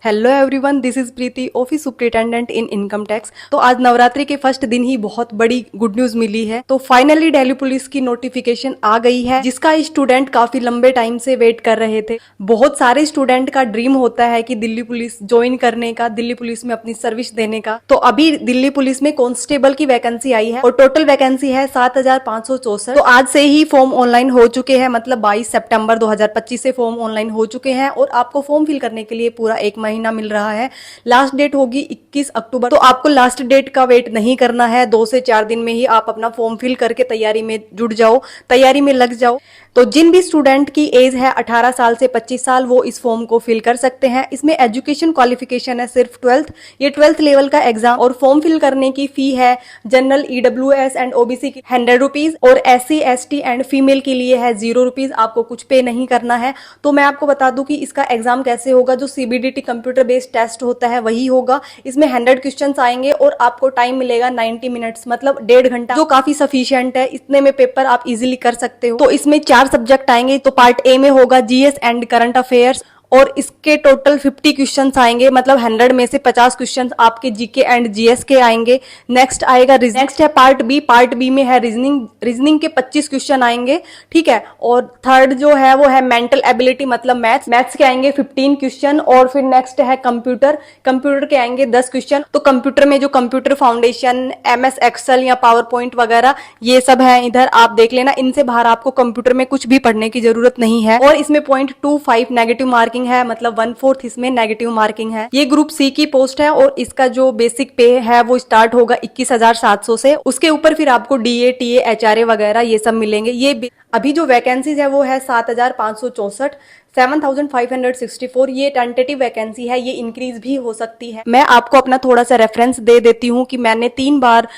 Hello everyone, this is Preeti, office superintendent in income tax. तो आज नवरात्रि के first दिन ही बहुत बड़ी गुड न्यूज मिली है। तो फाइनली दिल्ली पुलिस की नोटिफिकेशन आ गई है, जिसका स्टूडेंट काफी लंबे टाइम से वेट कर रहे थे। बहुत सारे स्टूडेंट का ड्रीम होता है कि दिल्ली पुलिस ज्वाइन करने का, दिल्ली पुलिस में अपनी सर्विस देने का। तो अभी दिल्ली पुलिस में कांस्टेबल की वैकेंसी आई है और टोटल वैकेंसी है 7,564। तो आज से ही फॉर्म ऑनलाइन हो चुके हैं, मतलब 22 सितंबर 2025 से फॉर्म ऑनलाइन हो चुके हैं और आपको फॉर्म फिल करने के लिए पूरा एक महीना मिल रहा है। लास्ट डेट होगी 21 अक्टूबर। तो आपको लास्ट डेट का वेट नहीं करना है, 2 से 4 दिन में ही आप अपना फॉर्म फिल करके तैयारी में जुट जाओ, तैयारी में लग जाओ। तो जिन भी स्टूडेंट की एज है 18 साल से 25 साल, वो इस फॉर्म को फिल कर सकते हैं। इसमें एजुकेशन क्वालिफिकेशन है सिर्फ 12th, ये 12th लेवल का एग्जाम। और फॉर्म फिल करने की फी है जनरल, EWS एंड OBC की 100 रुपीज और SC ST एंड फीमेल के लिए है 0 रुपीज। आपको कुछ पे नहीं करना है। तो मैं आपको बता दूं कि इसका एग्जाम कैसे होगा। जो CBDT कंप्यूटर बेस्ड टेस्ट होता है वही होगा। इसमें 100 क्वेश्चंस आएंगे और आपको टाइम मिलेगा 90 मिनट्स, मतलब 1.5 घंटा, जो काफी सफिशिएंट है। इतने में पेपर आप इजीली कर सकते हो। तो इसमें 4 सब्जेक्ट आएंगे। तो पार्ट ए में होगा GS एंड करंट अफेयर्स और इसके टोटल 50 क्वेश्चंस आएंगे, मतलब 100 में से 50 क्वेश्चंस आपके GK एंड GS के आएंगे। नेक्स्ट आएगा नेक्स्ट है पार्ट बी। पार्ट बी में है रीजनिंग के 25 क्वेश्चन आएंगे, ठीक है। और थर्ड जो है वो है मेंटल एबिलिटी, मतलब मैथ्स के आएंगे 15 क्वेश्चन। और फिर नेक्स्ट है कंप्यूटर के आएंगे 10 क्वेश्चन। तो कंप्यूटर में जो कंप्यूटर फाउंडेशन, MS एक्सेल या पावर पॉइंट वगैरह ये सब है, इधर आप देख लेना। इनसे बाहर आपको कंप्यूटर में कुछ भी पढ़ने की जरूरत नहीं है। और इसमें 0.25 नेगेटिव मार्किंग है, मतलब 1/4 इसमें नेगेटिव मार्किंग है। ये ग्रुप C की पोस्ट है और इसका जो बेसिक पे है वो स्टार्ट होगा 21,700 से। उसके ऊपर फिर आपको DA TA HRA वगैरह ये सब मिलेंगे। ये अभी जो वैकेंसीज है वो है 7,564, 7,564। ये टेंटेटिव वैकेंसी है, ये इंक्रीज भी हो सकती है। मैं आपको अपना थोड़ा सा रेफरेंस दे देती हूँ कि मैंने 3 बार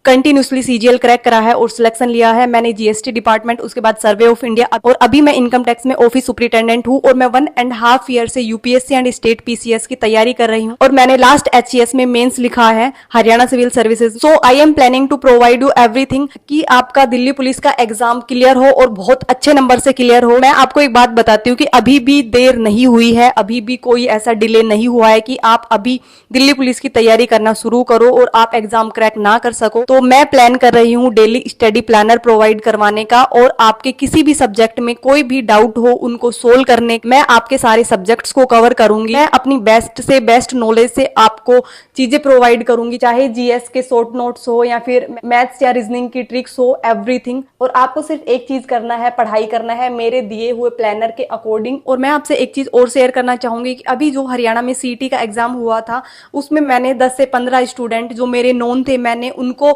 कंटिन्यूसली CGL क्रैक करा है और सिलेक्शन लिया है। मैंने GST डिपार्टमेंट, उसके बाद सर्वे ऑफ इंडिया और अभी मैं इनकम टैक्स में ऑफिस सुपरिटेंडेंट हूँ। और मैं 1.5 ईयर से UPSC एंड स्टेट PCS की तैयारी कर रही हूँ और मैंने लास्ट HCS में मेंस लिखा है, Haryana civil services. So I am planning to provide you everything कि आपका दिल्ली पुलिस का एग्जाम क्लियर हो और बहुत अच्छे नंबर से क्लियर हो। मैं आपको एक बात बताती हूँ कि अभी भी देर नहीं हुई है, अभी भी कोई ऐसा डिले नहीं हुआ है कि आप अभी दिल्ली पुलिस की तैयारी करना शुरू करो और आप एग्जाम क्रैक ना कर सको। तो मैं प्लान कर रही हूँ डेली स्टडी प्लानर प्रोवाइड करवाने का, और आपके किसी भी सब्जेक्ट में कोई भी डाउट हो उनको सोल्व करने, मैं आपके सारे सब्जेक्ट्स को कवर करूंगी। मैं अपनी बेस्ट से बेस्ट नॉलेज से आपको चीजें प्रोवाइड करूंगी, चाहे GS के शॉर्ट नोट्स हो या फिर मैथ्स या रीजनिंग की ट्रिक्स हो, एवरीथिंग। और आपको सिर्फ एक चीज करना है, पढ़ाई करना है मेरे दिए हुए प्लानर के अकॉर्डिंग। और मैं आपसे एक चीज और शेयर करना चाहूंगी कि अभी जो हरियाणा में CT का एग्जाम हुआ था, उसमें मैंने 10 से 15 स्टूडेंट जो मेरे नोन थे,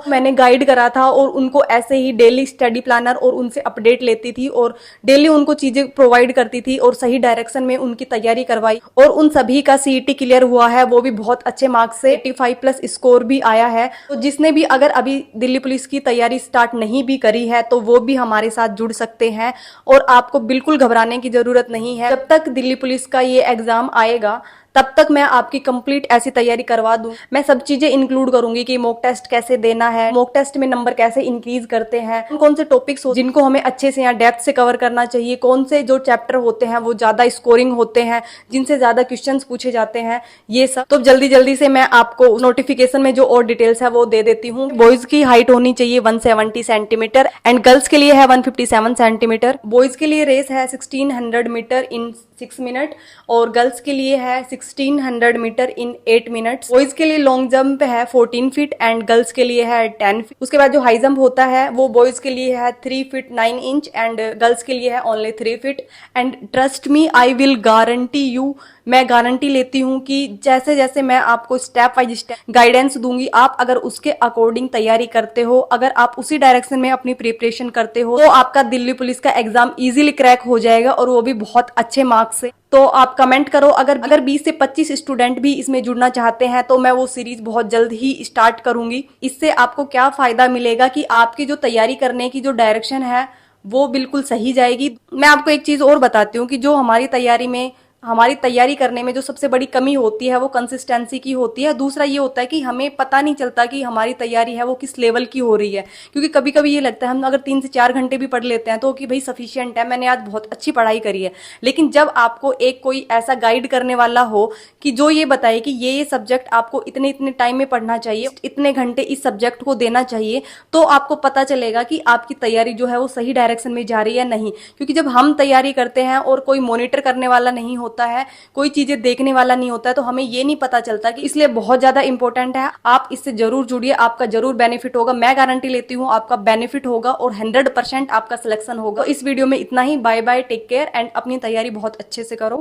मैंने गाइड करा था और उनको ऐसे ही डेली स्टडी प्लानर और उनसे अपडेट लेती थी और डेली उनको चीजें प्रोवाइड करती थी और सही डायरेक्शन में उनकी तैयारी करवाई। और उन सभी का CET क्लियर हुआ है, वो भी बहुत अच्छे मार्क्स से, 85+ स्कोर भी आया है। तो जिसने भी अगर अभी दिल्ली पुलिस की तैयारी स्टार्ट नहीं भी करी है तो वो भी हमारे साथ जुड़ सकते हैं। और आपको बिल्कुल घबराने की जरूरत नहीं है। जब तक दिल्ली पुलिस का ये एग्जाम आएगा तब तक मैं आपकी कंप्लीट ऐसी तैयारी करवा दूं। मैं सब चीजें इंक्लूड करूंगी कि मॉक टेस्ट कैसे देना है, मॉक टेस्ट में नंबर कैसे इंक्रीज करते हैं, कौन से टॉपिक्स हो जिनको हमें अच्छे से या डेप्थ से कवर करना चाहिए, कौन से जो चैप्टर होते हैं वो ज्यादा स्कोरिंग होते हैं, जिनसे ज्यादा क्वेश्चंस पूछे जाते हैं, ये सब। तो जल्दी से मैं आपको नोटिफिकेशन में जो और डिटेल्स है वो दे देती हूँ। बॉयज की हाइट होनी चाहिए 170 सेंटीमीटर एंड गर्ल्स के लिए है 157 सेंटीमीटर। बॉयज के लिए रेस है 1600 मीटर इन 6 मिनट और गर्ल्स के लिए है 1600 मीटर इन 8 मिनट्स। बॉयज के लिए लॉन्ग जंप है 14 फीट एंड गर्ल्स के लिए है 10 फीट। उसके बाद जो हाई जंप होता है वो बॉयज के लिए है 3 फीट 9 इंच एंड गर्ल्स के लिए है only 3 feet. And trust me, I will guarantee you, मैं गारंटी लेती हूँ कि जैसे जैसे मैं आपको स्टेप बाय स्टेप गाइडेंस दूंगी, आप अगर उसके अकॉर्डिंग तैयारी करते हो, अगर आप उसी डायरेक्शन में अपनी प्रिपरेशन करते हो, तो आपका दिल्ली पुलिस का एग्जाम इजीली क्रैक हो जाएगा और वो भी बहुत अच्छे मार्क्स से। तो आप कमेंट करो, अगर 20 से 25 स्टूडेंट भी इसमें जुड़ना चाहते हैं तो मैं वो सीरीज बहुत जल्द ही स्टार्ट करूंगी। इससे आपको क्या फायदा मिलेगा कि आपकी जो तैयारी करने की जो डायरेक्शन है वो बिल्कुल सही जाएगी। मैं आपको एक चीज और बताती हूँ कि जो हमारी तैयारी में हमारी तैयारी करने में जो सबसे बड़ी कमी होती है वो कंसिस्टेंसी की होती है। दूसरा ये होता है कि हमें पता नहीं चलता कि हमारी तैयारी है वो किस लेवल की हो रही है, क्योंकि कभी कभी ये लगता है हम अगर 3 से 4 घंटे भी पढ़ लेते हैं तो कि भाई सफिशियंट है, मैंने आज बहुत अच्छी पढ़ाई करी है। लेकिन जब आपको एक कोई ऐसा गाइड करने वाला हो कि जो ये बताए कि ये सब्जेक्ट आपको इतने इतने टाइम में पढ़ना चाहिए, इतने घंटे इस सब्जेक्ट को देना चाहिए, तो आपको पता चलेगा कि आपकी तैयारी जो है वो सही डायरेक्शन में जा रही है नहीं। क्योंकि जब हम तैयारी करते हैं और कोई मॉनिटर करने वाला नहीं होता है, कोई चीजें देखने वाला नहीं होता है, तो हमें ये नहीं पता चलता कि इसलिए बहुत ज्यादा इंपॉर्टेंट है। आप इससे जरूर जुड़िए, आपका जरूर बेनिफिट होगा। मैं गारंटी लेती हूँ आपका बेनिफिट होगा और 100% आपका सिलेक्शन होगा। तो इस वीडियो में इतना ही। Bye bye, take care and अपनी तैयारी बहुत अच्छे से करो।